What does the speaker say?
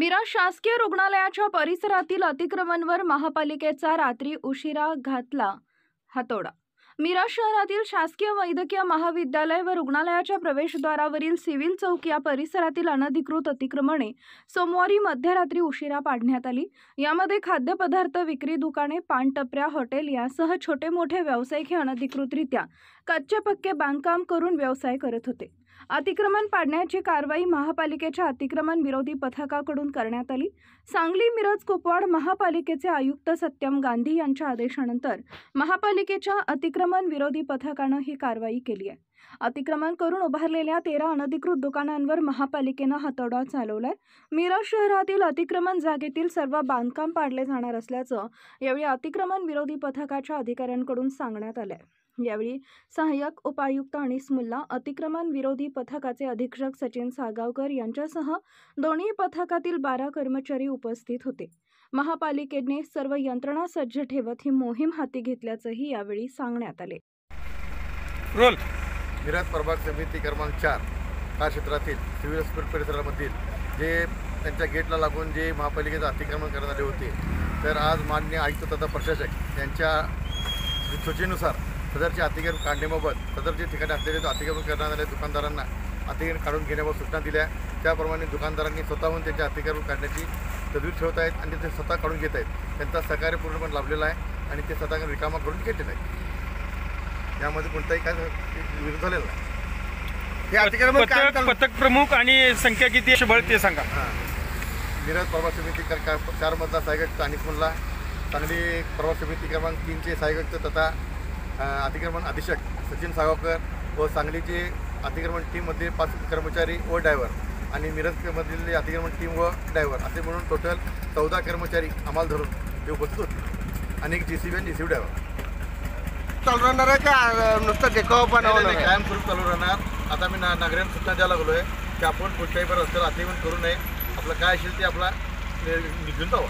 मिरज शासकीय रुग्णालयाच्या परिसरातील अतिक्रमणवर महापालिकेचा रात्री उशिरा घातला हातोडा। मिरज शहरातील शासकीय वैद्यकीय महाविद्यालय व रुग्णालयाच्या प्रवेशद्वारावरील सिव्हिल चौक या परिसरातील अनधिकृत अतिक्रमणे सोमवारी मध्यरात्री उशिरा पाडण्यात आली। यामध्ये खाद्यपदार्थ विक्री दुकाने, पानटपऱ्या, हॉटेल यासह छोटे मोठे व्यावसायिक हे अनधिकृतरित्या कच्चे पक्के बांधकाम करून व्यवसाय करत होते। अतिक्रमण पाडण्याची कारवाई महापालिकेच्या अतिक्रमण विरोधी पथकाकडून करण्यात आली। सांगली मिरज कुपवाड महापालिकेचे आयुक्त सत्यम गांधी यांच्या आदेशानंतर महापालिकेच्या अतिक्रमण विरोधी पथकाने ही कारवाई केली आहे। अतिक्रमण करून उभारलेल्या 13 अनधिकृत दुकानांवर महापालिकेने हातोडा चालवलाय। मिरज शहरातील अतिक्रमण जागेतील सर्व बांधकाम पाडले जाणार असल्याचं यावेळी अतिक्रमण विरोधी पथकाच्या अधिकाऱ्यांकडून सांगण्यात आले। यावेळी सहाय्यक उपायुक्त अनिस मुल्ला, अतिक्रमण विरोधी पथकाचे अधीक्षक सचिन सागावकर यांच्यासह दोन्ही पथकातील 12 कर्मचारी उपस्थित होते। महापालिकेने सर्व यंत्रणा सज्ज ठेवत ही मोहीम हाती घेतल्याचंही यावेळी सांगण्यात आले। मिरज प्रभाग समिती क्रमांक 4 या क्षेत्रातील सिव्हिल हॉस्पिटल परिसरामधील जे त्यांच्या गेटला लागून जे महापालिकेचं अतिक्रमण करण्यात आले होते, तर आज माननीय आयुक्त तथा प्रशासक यांच्या सूचनेनुसार सदरचे अतिक्रमण काढण्याबाबत सदरच्या ठिकाणी असलेले अतिक्रमण करण्यात आलेल्या दुकानदारांना अतिक्रमण काढून घेण्याबाबत सूचना दिल्या। त्याप्रमाणे दुकानदारांनी स्वतःहून त्यांचे अतिक्रमण काढण्याची तजवीज ठेवत आहेत आणि ते स्वतः काढून घेत आहेत। त्यांचा सहकार्य पूर्णपणे लाभलेला आहे आणि ते स्वतः रिकामा करून घेतलेला आहे। यामध्ये कोणताही काय विरोध झालेला नाही। हे अतिक्रमण पथक प्रमुख आणि संख्या किती बळ ते सांगा। मिरज प्रभाग समिती 4 मधला सहाय्यक अनिस मुल्ला, सांगली प्रभाग समिती क्रमांक 3चे सहाय्यक तथा अतिक्रमण अधीक्षक सचिन सागावकर व सांगलीचे अतिक्रमण टीममध्ये 5 कर्मचारी व ड्रायव्हर आणि मिरजमधील अतिक्रमण टीम व ड्रायव्हर असे म्हणून टोटल 14 कर्मचारी आम्हाला धरून ते उपस्थित होते आणि एक JCB आणि JCB ड्रायव्हर चालू राहणार आहे का नुसतं देखावा बनवणार आहे? कायमस्वरूप चालू राहणार। आता मी नागरिकांना सूचना द्यायला लागलो आहे की आपण कुठल्याही रस्त्याला अतिक्रमण करू नये, आपलं काय असेल ते आपला निघून जावं।